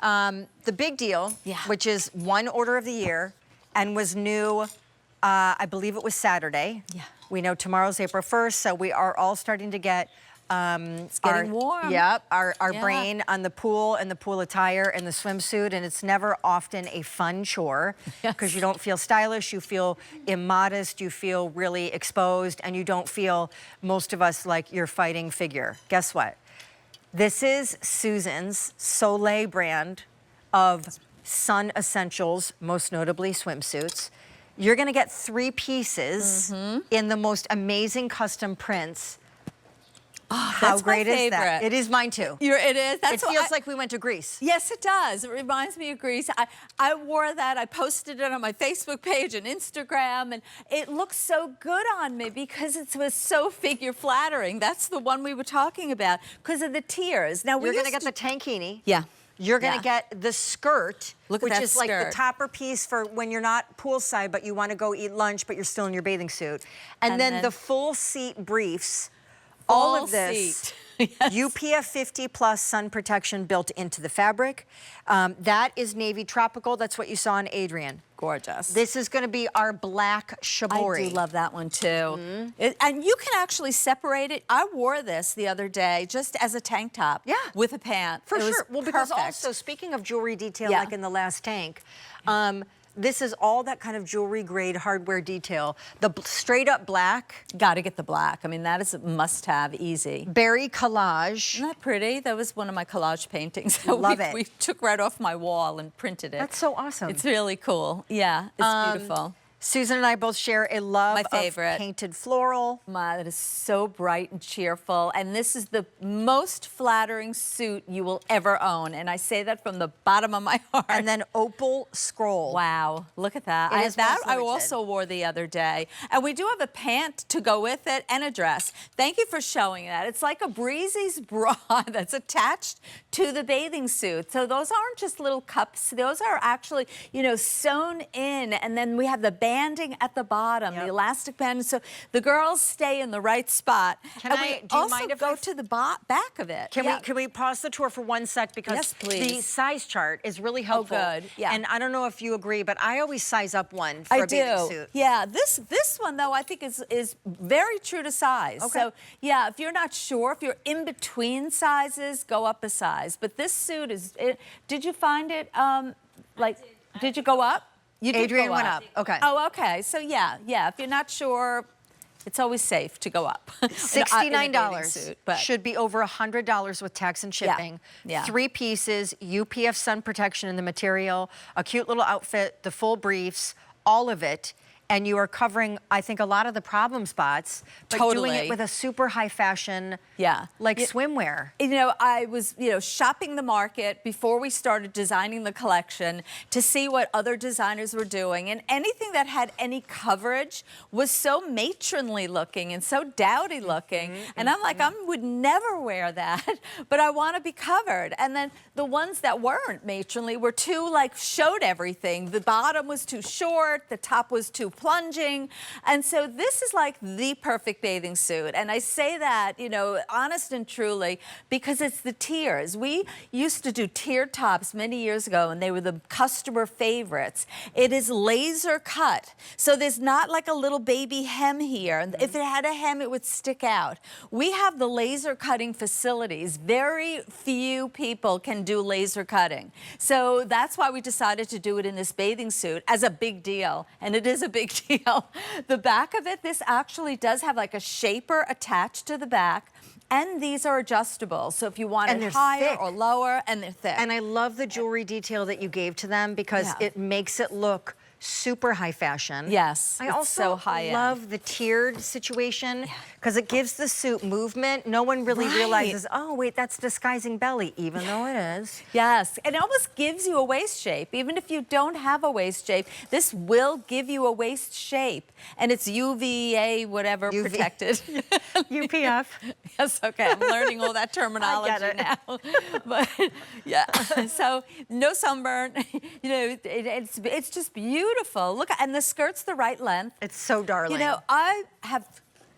The big deal, which is one order of the year and was new, I believe it was Saturday. Yeah. We know tomorrow's April 1st, so we are all starting to get it's getting warm. Yep, our brain on the pool and the pool attire and the swimsuit, and it's never often a fun chore because you don't feel stylish, you feel immodest, you feel really exposed, and you don't feel, most of us, like you're fighting figure. Guess what? This is Susan's Soleil brand of sun essentials, most notably swimsuits. You're gonna get 3 pieces in the most amazing custom prints. Oh, How that's great my is favorite. that? It is mine too. It is. It feels like we went to Greece. Yes, it does. It reminds me of Greece. I wore that. I posted it on my Facebook page and Instagram, and it looks so good on me because it was so figure flattering. That's the one we were talking about because of the tiers. Now You're gonna get the tankini. Yeah. You're gonna get the skirt, which is like the topper piece for when you're not poolside, but you wanna go eat lunch, but you're still in your bathing suit. And then the full seat briefs. All of this, UPF 50 plus sun protection built into the fabric. That is navy tropical. That's what you saw on Adrian. Gorgeous. This is going to be our black shibori. I do love that one too. And you can actually separate it. I wore this the other day just as a tank top with a pant. For sure. Well, because also, speaking of jewelry detail, like in the last tank, this is all that kind of jewelry grade hardware detail. The straight up black. Got to get the black. I mean, that is a must have, easy. Berry collage. Isn't that pretty? That was one of my collage paintings. Love it. We took right off my wall and printed it. That's so awesome. It's really cool. Yeah, it's beautiful. Susan and I both share a love my favorite. of painted floral. That is so bright and cheerful. And this is the most flattering suit you will ever own. And I say that from the bottom of my heart. And then opal scroll. Wow, look at that. I also wore the other day. And we do have a pant to go with it and a dress. Thank you for showing that. It's like a Breezy's bra that's attached to the bathing suit. So those aren't just little cups. Those are actually, you know, sewn in. And then we have the banding at the bottom, the elastic band, so the girls stay in the right spot. Do you mind if go to the back of it? Can we pause the tour for 1 sec because the size chart is really helpful. Oh, good. Yeah. And I don't know if you agree, but I always size up one for a bathing suit. Yeah. This one though I think is very true to size. Okay. So yeah, if you're not sure, if you're in between sizes, go up a size. But this suit is. Did you find it? Did you go up? You did Adrian go went up. Okay. Oh, okay. So yeah. If you're not sure, it's always safe to go up. $69 should be over $100 with tax and shipping. Yeah. 3 pieces, UPF sun protection in the material, a cute little outfit, the full briefs, all of it. And you are covering, I think, a lot of the problem spots, but doing it with a super high fashion, like swimwear. You know, I was, shopping the market before we started designing the collection to see what other designers were doing. And anything that had any coverage was so matronly looking and so dowdy looking. And I'm like, I would never wear that, but I want to be covered. And then the ones that weren't matronly were too, showed everything. The bottom was too short, the top was too plunging. And so this is like the perfect bathing suit. And I say that, honest and truly, because it's the tiers. We used to do tiered tops many years ago, and they were the customer favorites. It is laser cut. So there's not like a little baby hem here. And if it had a hem, it would stick out. We have the laser cutting facilities. Very few people can do laser cutting. So that's why we decided to do it in this bathing suit as a big deal. And it is a big deal. The back of it, this actually does have like a shaper attached to the back. And these are adjustable. So if you want it higher or lower, and they're thick. And I love the jewelry detail that you gave to them because it makes it look super high fashion. Yes, I also love the tiered situation because it gives the suit movement. No one really realizes, oh, wait, that's disguising belly, even though it is. Yes, it almost gives you a waist shape. Even if you don't have a waist shape, this will give you a waist shape. And it's UVA, whatever, protected. UPF. Yes, okay, I'm learning all that terminology now. But yeah, so no sunburn. It's just beautiful. Look, and the skirt's the right length. It's so darling. I have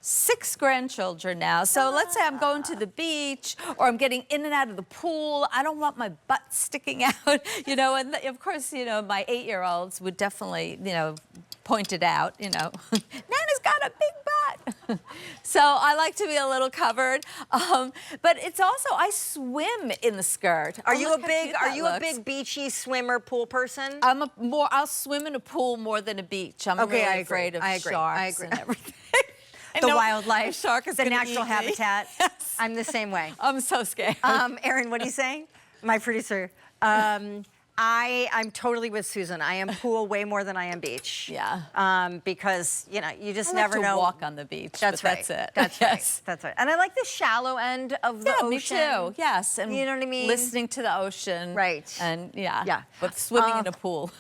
6 grandchildren now. So let's say I'm going to the beach or I'm getting in and out of the pool. I don't want my butt sticking out, you know, and of course, you know, my 8-year-olds would definitely, you know, point it out, you know, Nana's got a big butt. So I like to be a little covered. But it's also, I swim in the skirt. Are Oh, you look how cute that a looks. big beachy swimmer pool person? I'll swim in a pool more than a beach. I'm Okay, really I agree. afraid of I agree. sharks I agree. and everything. The wildlife, shark is the gonna natural eat me. habitat. Yes. I'm the same way. I'm so scared. Erin, what are you saying? My producer. I'm totally with Susan. I am pool way more than I am beach. Yeah. Because, you know, you just I never like to know. walk on the beach. That's but right. That's it. That's yes. right. That's right. And I like the shallow end of the Yeah, ocean. me too. Yes. And You know what I mean? Listening to the ocean. Right. And yeah. Yeah. But swimming in a pool.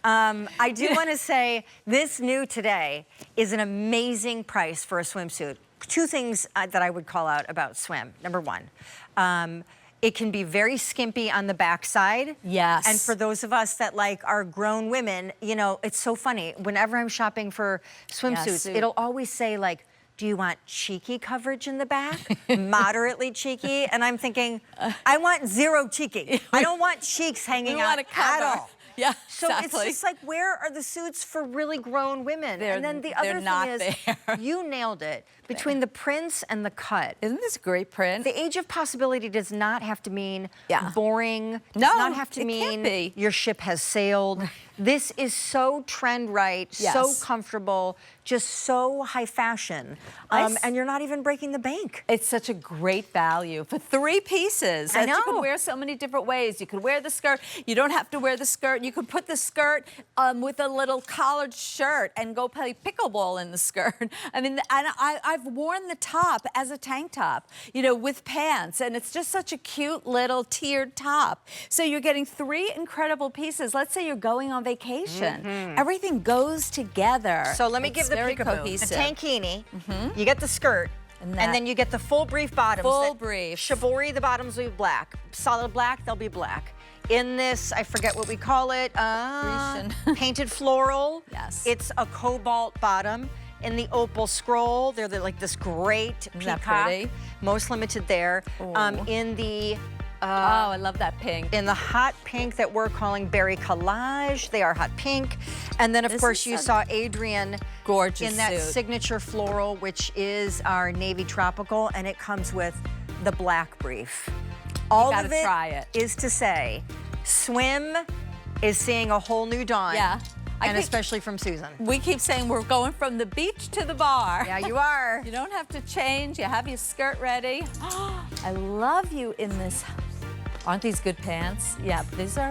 I do want to say this new today is an amazing price for a swimsuit. 2 things that I would call out about swim. Number 1, it can be very skimpy on the backside. Yes. And for those of us that like are grown women, you know, it's so funny. Whenever I'm shopping for swimsuits, suit. it'll always say like, do you want cheeky coverage in the back? Moderately cheeky? And I'm thinking, I want 0 cheeky. I don't want cheeks hanging We out want to at cover. all. Yeah, So exactly. it's just like, where are the suits for really grown women? And then the other they're not thing is, there. you nailed it. Between the prints and the cut, Isn't this a great print? the age of possibility does not have to mean Yeah. boring. Does No, not have to it can't mean be. your ship has sailed. This is so trend right, so Yes. comfortable, just so high fashion. And you're not even breaking the bank. It's such a great value for 3 pieces. I And You know. can wear so many different ways. You could wear the skirt. You don't have to wear the skirt. You could put the skirt with a little collared shirt and go play pickleball in the skirt. I mean, and I've worn the top as a tank top, you know, with pants. And it's just such a cute little tiered top. So you're getting 3 incredible pieces. Let's say you're going on vacation. Everything goes together. So let me It's give the very peekaboo. cohesive. The tankini, you get the skirt, And and that- then you get the full brief bottoms. Full that- brief. Shibori, the bottoms will be black. Solid black, they'll be black. In this, I forget what we call it, Grecian. painted floral. Yes. It's a cobalt bottom. In the opal scroll, they're like this great Isn't that peacock. pretty? Most limited there. Ooh. In the Oh, I love that pink. in the hot pink that we're calling berry collage. They are hot pink. And then, of This course, is you a saw Adrian gorgeous in that suit. signature floral, which is our navy tropical, and it comes with the black brief. All gotta of it try it. is to say, swim is seeing a whole new dawn. Yeah. And especially from Susan. We keep saying we're going from the beach to the bar. Yeah, you are. You don't have to change. You have your skirt ready. I love you in this. Aren't these good pants? Yeah, these are